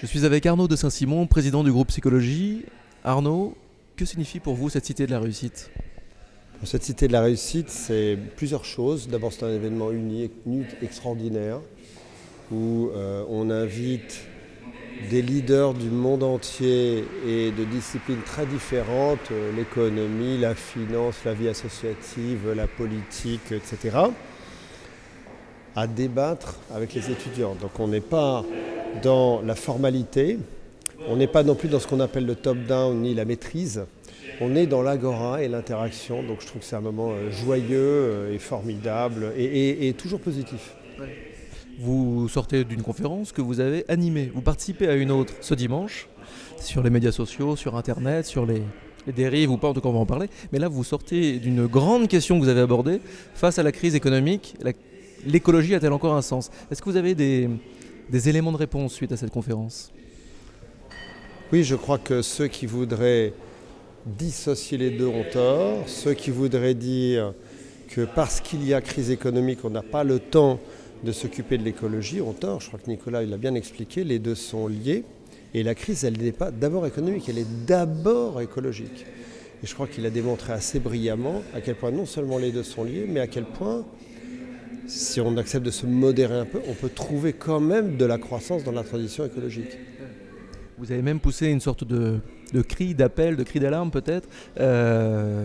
Je suis avec Arnaud de Saint-Simon, président du groupe Psychologie. Arnaud, que signifie pour vous cette cité de la réussite? Cette cité de la réussite, c'est plusieurs choses. D'abord, c'est un événement unique, extraordinaire, où on invite des leaders du monde entier et de disciplines très différentes, l'économie, la finance, la vie associative, la politique, etc., à débattre avec les étudiants. Donc on n'est pas dans la formalité, on n'est pas non plus dans ce qu'on appelle le top-down ni la maîtrise, on est dans l'agora et l'interaction. Donc je trouve que c'est un moment joyeux et formidable et toujours positif. Vous sortez d'une conférence que vous avez animée, vous participez à une autre ce dimanche, sur les médias sociaux, sur Internet, sur les dérives ou pas, en tout cas on va en parler. Mais là vous sortez d'une grande question que vous avez abordée, face à la crise économique, l'écologie a-t-elle encore un sens? Est-ce que vous avez des éléments de réponse suite à cette conférence? Oui, je crois que ceux qui voudraient dissocier les deux ont tort. Ceux qui voudraient dire que parce qu'il y a crise économique, on n'a pas le temps de s'occuper de l'écologie ont tort. Je crois que Nicolas l'a bien expliqué, les deux sont liés. Et la crise, elle n'est pas d'abord économique, elle est d'abord écologique. Et je crois qu'il a démontré assez brillamment à quel point non seulement les deux sont liés, mais à quel point, si on accepte de se modérer un peu, on peut trouver quand même de la croissance dans la transition écologique. Vous avez même poussé une sorte de cri d'appel, de cri d'alarme peut-être,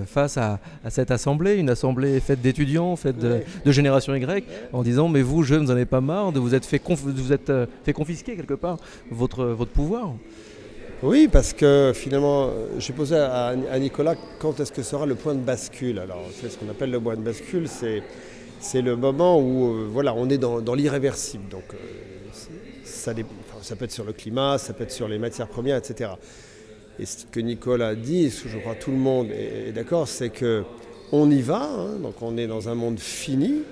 face à cette assemblée, une assemblée faite d'étudiants, faite de génération Y, en disant mais vous jeunes, vous n'en avez pas marre, de vous êtes fait confisquer quelque part votre pouvoir. Oui, parce que finalement, j'ai posé à Nicolas quand est-ce que sera le point de bascule. Alors c'est ce qu'on appelle le point de bascule, c'est le moment où voilà, on est dans l'irréversible. Donc ça peut être sur le climat, ça peut être sur les matières premières, etc. Et ce que Nicolas a dit, et ce que je crois tout le monde est d'accord, c'est qu'on y va, hein, donc on est dans un monde fini.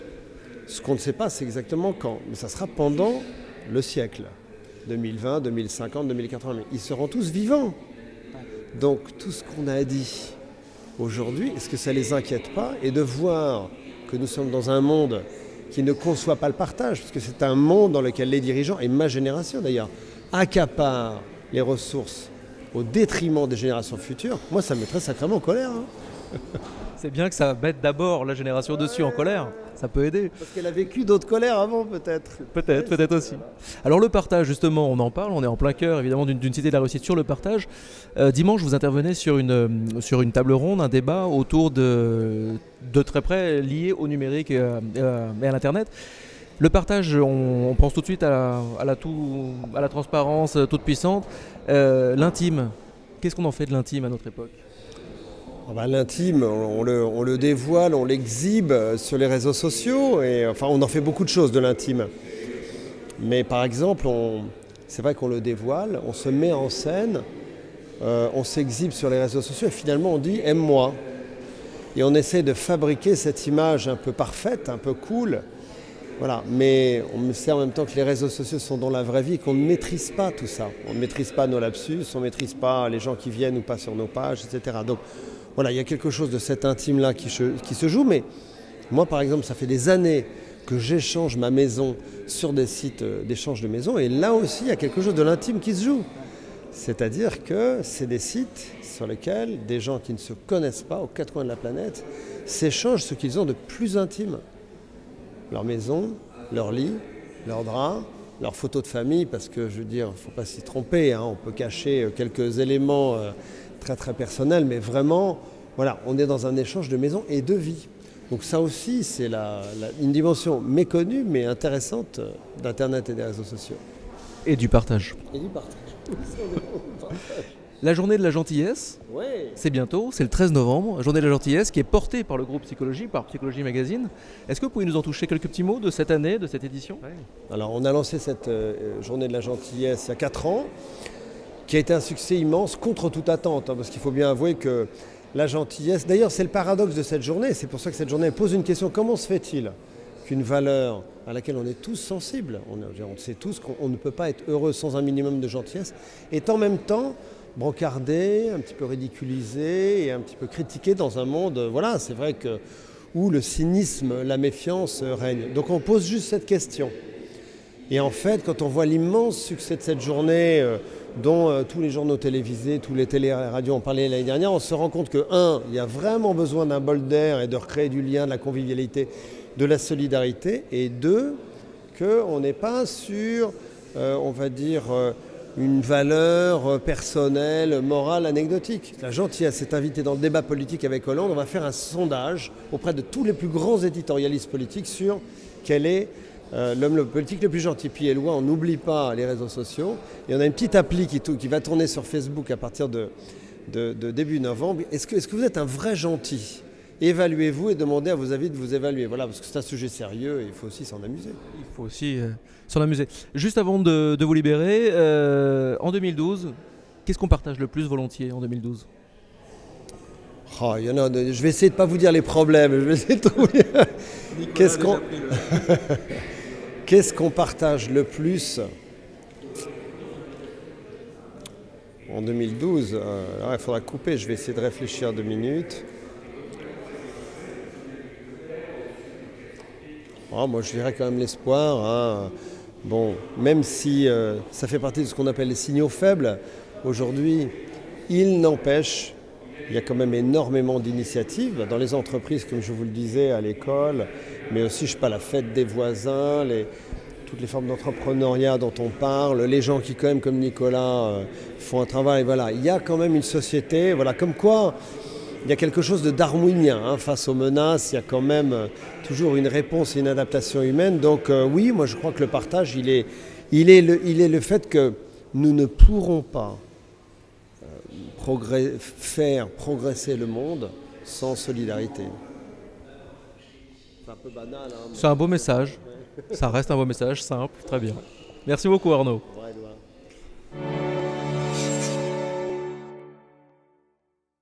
Ce qu'on ne sait pas, c'est exactement quand, mais ça sera pendant le siècle, 2020, 2050, 2080. Mais ils seront tous vivants. Donc tout ce qu'on a dit aujourd'hui, est-ce que ça ne les inquiète pas? Et de voir que nous sommes dans un monde qui ne conçoit pas le partage, parce que c'est un monde dans lequel les dirigeants, et ma génération d'ailleurs, accaparent les ressources au détriment des générations futures, moi ça me mettrait sacrément en colère. Hein. C'est bien que ça mette d'abord la génération dessus en colère, ça peut aider. Parce qu'elle a vécu d'autres colères avant peut-être. Peut-être aussi. Alors le partage justement, on en parle, on est en plein cœur évidemment d'une cité de la réussite sur le partage. Dimanche vous intervenez sur une table ronde, un débat autour de très près lié au numérique et à l'internet. Le partage, on pense tout de suite à la transparence toute puissante. L'intime, qu'est-ce qu'on en fait de l'intime à notre époque? L'intime, on le dévoile, on l'exhibe sur les réseaux sociaux, et enfin on en fait beaucoup de choses de l'intime. Mais par exemple, c'est vrai qu'on le dévoile, on se met en scène, on s'exhibe sur les réseaux sociaux et finalement on dit « aime-moi ». Et on essaie de fabriquer cette image un peu parfaite, un peu cool. Voilà. Mais on sait en même temps que les réseaux sociaux sont dans la vraie vie et qu'on ne maîtrise pas tout ça. On ne maîtrise pas nos lapsus, on ne maîtrise pas les gens qui viennent ou pas sur nos pages, etc. Donc voilà, il y a quelque chose de cet intime-là qui se joue. Mais moi, par exemple, ça fait des années que j'échange ma maison sur des sites d'échange de maisons. Et là aussi, il y a quelque chose de l'intime qui se joue. C'est-à-dire que c'est des sites sur lesquels des gens qui ne se connaissent pas aux quatre coins de la planète s'échangent ce qu'ils ont de plus intime. Leur maison, leur lit, leur drap, leurs photos de famille, parce que je veux dire, il ne faut pas s'y tromper, hein, on peut cacher quelques éléments très très personnels, mais vraiment, voilà, on est dans un échange de maison et de vie. Donc ça aussi, c'est une dimension méconnue, mais intéressante d'Internet et des réseaux sociaux. Et du partage. Et du partage. La journée de la gentillesse, c'est bientôt, c'est le 13 novembre, journée de la gentillesse qui est portée par le groupe Psychologie, par Psychologie Magazine. Est-ce que vous pouvez nous en toucher quelques petits mots de cette année, de cette édition? Alors on a lancé cette journée de la gentillesse il y a 4 ans, qui a été un succès immense contre toute attente, hein, parce qu'il faut bien avouer que la gentillesse, d'ailleurs c'est le paradoxe de cette journée, c'est pour ça que cette journée pose une question, comment se fait-il qu'une valeur à laquelle on est tous sensibles, on sait tous qu'on ne peut pas être heureux sans un minimum de gentillesse, est en même temps brancardé, un petit peu ridiculisé et un petit peu critiqué dans un monde, voilà, c'est vrai où le cynisme, la méfiance règnent. Donc on pose juste cette question. Et en fait, quand on voit l'immense succès de cette journée, dont tous les journaux télévisés, tous les téléradios ont parlé l'année dernière, on se rend compte que, il y a vraiment besoin d'un bol d'air et de recréer du lien, de la convivialité, de la solidarité, et deux, qu'on n'est pas sur, on va dire, une valeur personnelle, morale, anecdotique. La gentillesse est invitée dans le débat politique avec Hollande. On va faire un sondage auprès de tous les plus grands éditorialistes politiques sur quel est l'homme politique le plus gentil. Puis Éloi, on n'oublie pas les réseaux sociaux. Et on a une petite appli qui va tourner sur Facebook à partir de début novembre. Est-ce que vous êtes un vrai gentil ? Évaluez-vous et demandez à vos amis de vous évaluer. Voilà, parce que c'est un sujet sérieux et il faut aussi s'en amuser. Il faut aussi s'en amuser. Juste avant de vous libérer, en 2012, qu'est-ce qu'on partage le plus volontiers en 2012 ? Il y en a, je vais essayer de ne pas vous dire les problèmes. Je vais essayer de trouver. Qu'est-ce qu'on partage le plus en 2012 ? Il faudra couper, je vais essayer de réfléchir 2 minutes. Moi, je dirais quand même l'espoir. Bon, même si ça fait partie de ce qu'on appelle les signaux faibles, aujourd'hui, il n'empêche, il y a quand même énormément d'initiatives dans les entreprises, comme je vous le disais, à l'école, mais aussi, je sais pas, la fête des voisins, toutes les formes d'entrepreneuriat dont on parle, les gens qui, quand même, comme Nicolas, font un travail. Voilà, il y a quand même une société, voilà, comme quoi. Il y a quelque chose de darwinien face aux menaces, il y a quand même toujours une réponse et une adaptation humaine. Donc oui, moi je crois que le partage, il est le fait que nous ne pourrons pas faire progresser le monde sans solidarité. C'est un peu banal. C'est un beau message, ça reste un beau message, simple, très bien. Merci beaucoup Arnaud.